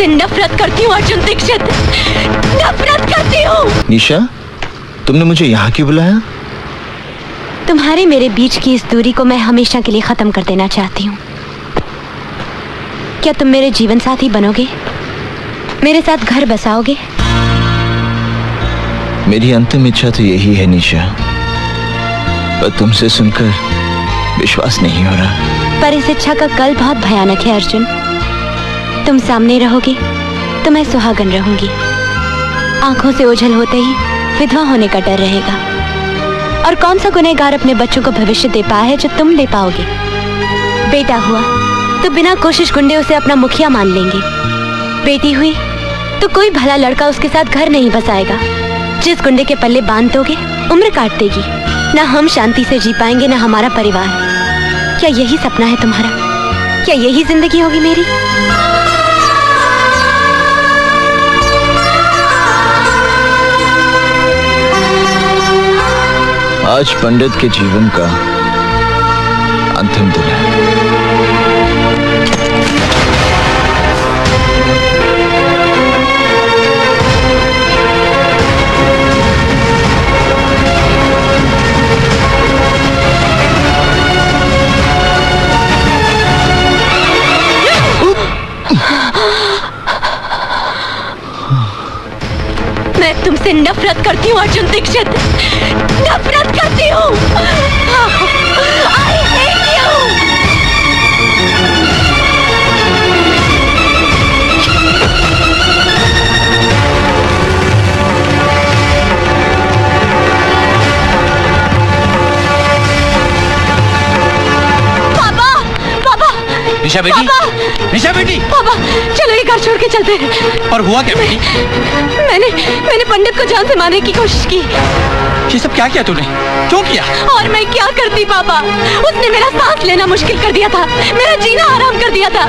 तुमसे नफरत करती हूँ अर्जुन दीक्षित, नफरत करती हूँ। निशा, तुमने मुझे यहाँ क्यों बुलाया? तुम्हारे मेरे बीच की इस दूरी को मैं हमेशा के लिए खत्म कर देना चाहती हूँ। क्या तुम मेरे जीवन साथी बनोगे? मेरे साथ घर बसाओगे? मेरी अंतिम इच्छा तो यही है निशा, पर तुमसे सुनकर विश्वास नहीं हो रहा। पर इस इच्छा का कल बहुत भयानक है अर्जुन। तुम सामने रहोगे तो मैं सुहागन रहूंगी। आंखों से ओझल होते ही विधवा होने का डर रहेगा। और कौन सा गुनहगार अपने बच्चों को भविष्य दे पाया है जो तुम दे पाओगे? बेटा हुआ तो बिना कोशिश गुंडे उसे अपना मुखिया मान लेंगे। बेटी हुई तो कोई भला लड़का उसके साथ घर नहीं बसाएगा। जिस गुंडे के पल्ले बांध दोगे उम्र काट देगी। ना हम शांति से जी पाएंगे ना हमारा परिवार। क्या यही सपना है तुम्हारा? क्या यही जिंदगी होगी मेरी? आज पंडित के जीवन का अंतिम दिन है। मैं तुमसे नफरत करती हूँ अर्जुन दीक्षित, नफरत करती हूँ। I hate you। पापा, पापा, निशा बेटी, निशा बेटी, पापा, चलो ये घर छोड़ के चलते हैं। पर हुआ क्या बेटी? मैंने पंडित को जान से मारने की कोशिश की। ये सब क्या किया तूने? क्यों किया? और मैं क्या करती पापा? उसने मेरा सांस लेना मुश्किल कर दिया था, मेरा जीना हराम कर दिया था।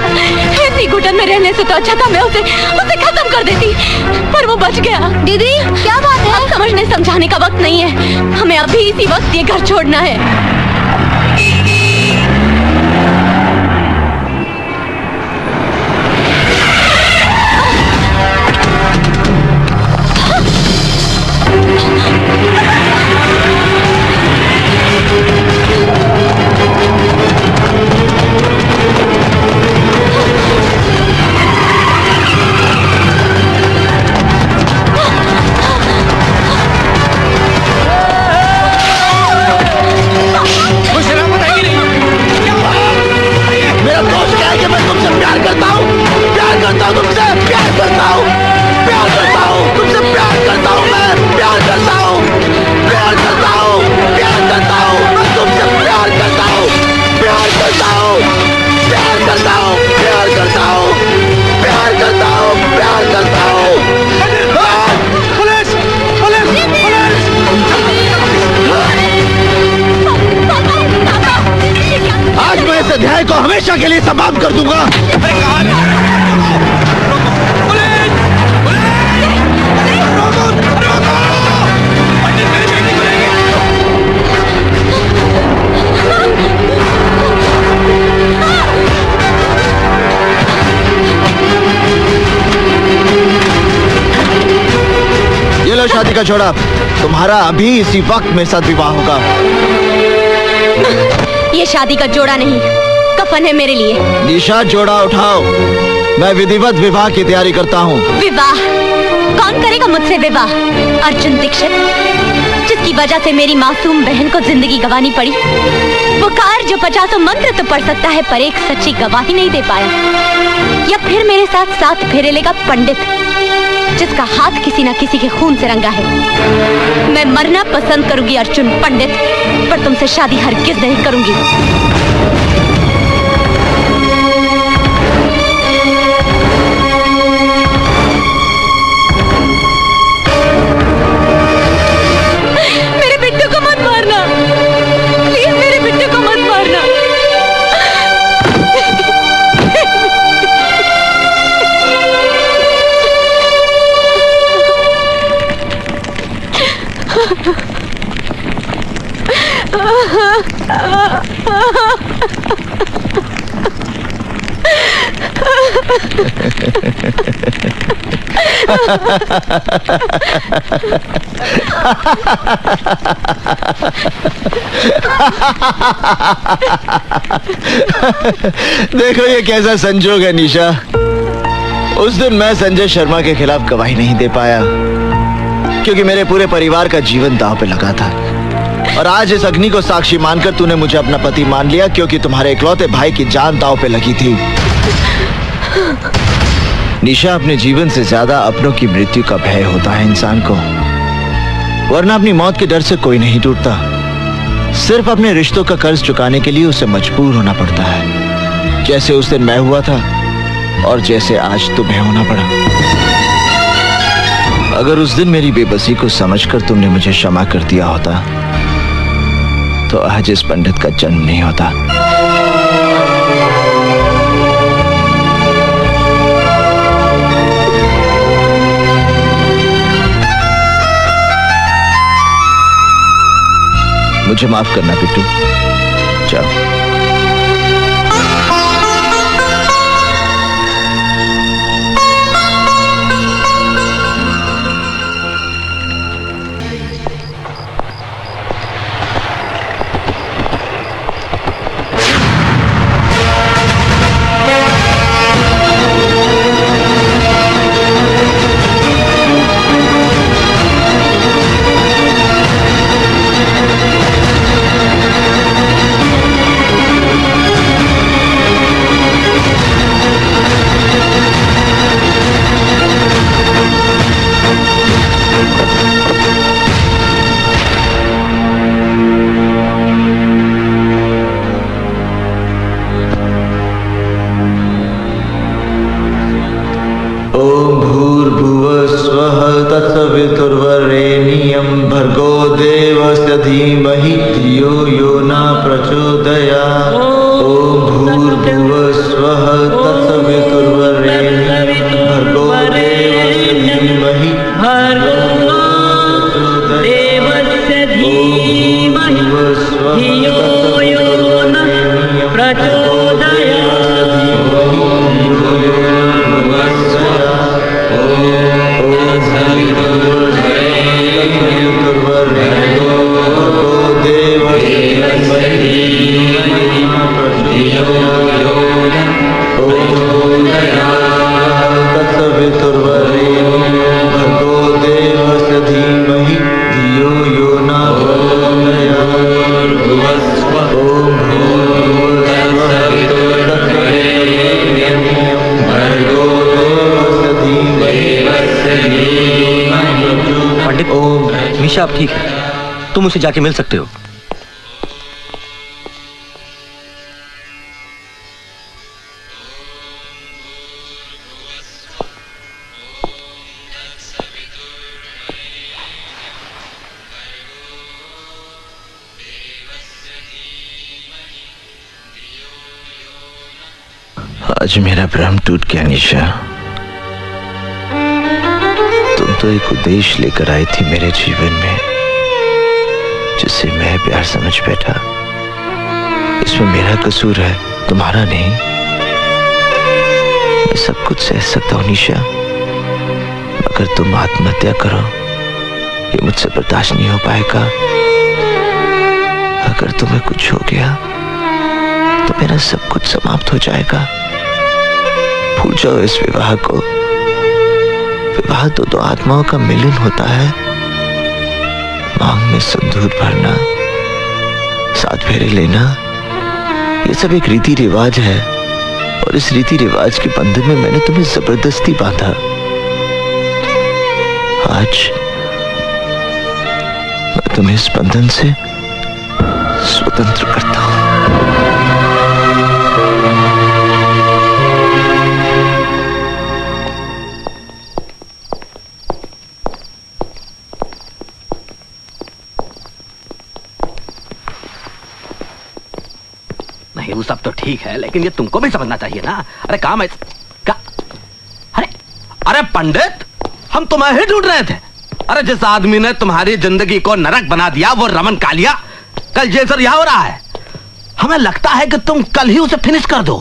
ऐसी घुटन में रहने से तो अच्छा था मैं उसे खत्म कर देती, पर वो बच गया। दीदी क्या बात है? अब समझने समझाने का वक्त नहीं है, हमें अभी इसी वक्त ये घर छोड़ना है। अध्याय को हमेशा के लिए समाप्त कर दूंगा। ये लो शादी का जोड़ा, तुम्हारा अभी इसी वक्त मेरे साथ विवाह होगा। ये शादी का जोड़ा नहीं, कफन है मेरे लिए। निशा, जोड़ा उठाओ, मैं विधिवत विवाह की तैयारी करता हूँ। विवाह? कौन करेगा मुझसे विवाह? अर्जुन दीक्षित, जिसकी वजह से मेरी मासूम बहन को जिंदगी गंवानी पड़ी। वो कार जो 50 मंत्र तो पढ़ सकता है पर एक सच्ची गवाही नहीं दे पाया। या फिर मेरे साथ 7 फेरे लेगा पंडित, जिसका हाथ किसी न किसी के खून से रंगा है। मैं मरना पसंद करूंगी अर्जुन पंडित, पर तुमसे शादी हरगिज नहीं करूंगी। देखो ये कैसा संजोग है निशा। उस दिन मैं संजय शर्मा के खिलाफ गवाही नहीं दे पाया क्योंकि मेरे पूरे परिवार का जीवन दांव पे लगा था। और आज इस अग्नि को साक्षी मानकर तूने मुझे अपना पति मान लिया क्योंकि तुम्हारे इकलौते भाई की जान दांव पे लगी थी। निशा, अपने जीवन से ज्यादा अपनों की मृत्यु का भय होता है इंसान को, वरना अपनी मौत के डर से कोई नहीं टूटता। सिर्फ अपने रिश्तों का कर्ज चुकाने के लिए उसे मजबूर होना पड़ता है, जैसे उस दिन मैं हुआ था और जैसे आज तुम्हें होना पड़ा। अगर उस दिन मेरी बेबसी को समझकर तुमने मुझे क्षमा कर दिया होता तो आज इस पंडित का जन्म नहीं होता। मुझे माफ करना बिट्टू, जाओ। तत्सवितुर्वरेण्यं भर्गो देवस्य धीमहि धियो यो न प्रचोदयात्। ओम भूर्भुवः स्वः तत्सवितुर्वरेण्यं भर्गो देवस्य धीमहि धियो यो न प्रचोदयात्। पंडित, निशा अब ठीक है, तुम उसे जाके मिल सकते हो। आज मेरा भ्रम टूट गया निशा। तुम तो एक उद्देश्य लेकर आई थी मेरे जीवन में, जिसे मैं प्यार समझ बैठा। इसमें मेरा कसूर है, तुम्हारा नहीं। मैं सब कुछ सह सकता हूं निशा, मगर तुम आत्महत्या करो ये मुझसे बर्दाश्त नहीं हो पाएगा। अगर तुम्हें कुछ हो गया तो मेरा सब कुछ समाप्त हो जाएगा। भूल जाओ इस विवाह को। विवाह तो दो आत्माओं का मिलन होता है। मांग में सिंदूर भरना, 7 फेरे लेना, ये सब एक रीति रिवाज है। और इस रीति रिवाज के बंधन में मैंने तुम्हें जबरदस्ती बांधा। आज मैं तुम्हें इस बंधन से स्वतंत्र करता हूं। नहीं, वो सब तो ठीक है, लेकिन ये तुमको भी समझना चाहिए ना। अरे काम है क्या? अरे पंडित, हम तुम्हें ही ढूंढ रहे थे। अरे जिस आदमी ने तुम्हारी जिंदगी को नरक बना दिया वो रमन कालिया कल ये सर यहाँ हो रहा है। हमें लगता है कि तुम कल ही उसे फिनिश कर दो।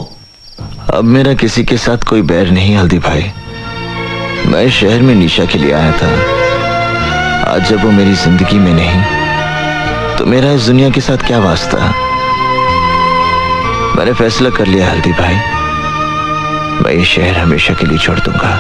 अब मेरा किसी के साथ कोई बैर नहीं हल्दी भाई। मैं शहर में निशा के लिए आया था। आज जब वो मेरी जिंदगी में नहीं तो मेरा इस दुनिया के साथ क्या वास्ता। मैंने फैसला कर लिया हल्दी भाई, मैं ये शहर हमेशा के लिए छोड़ दूंगा।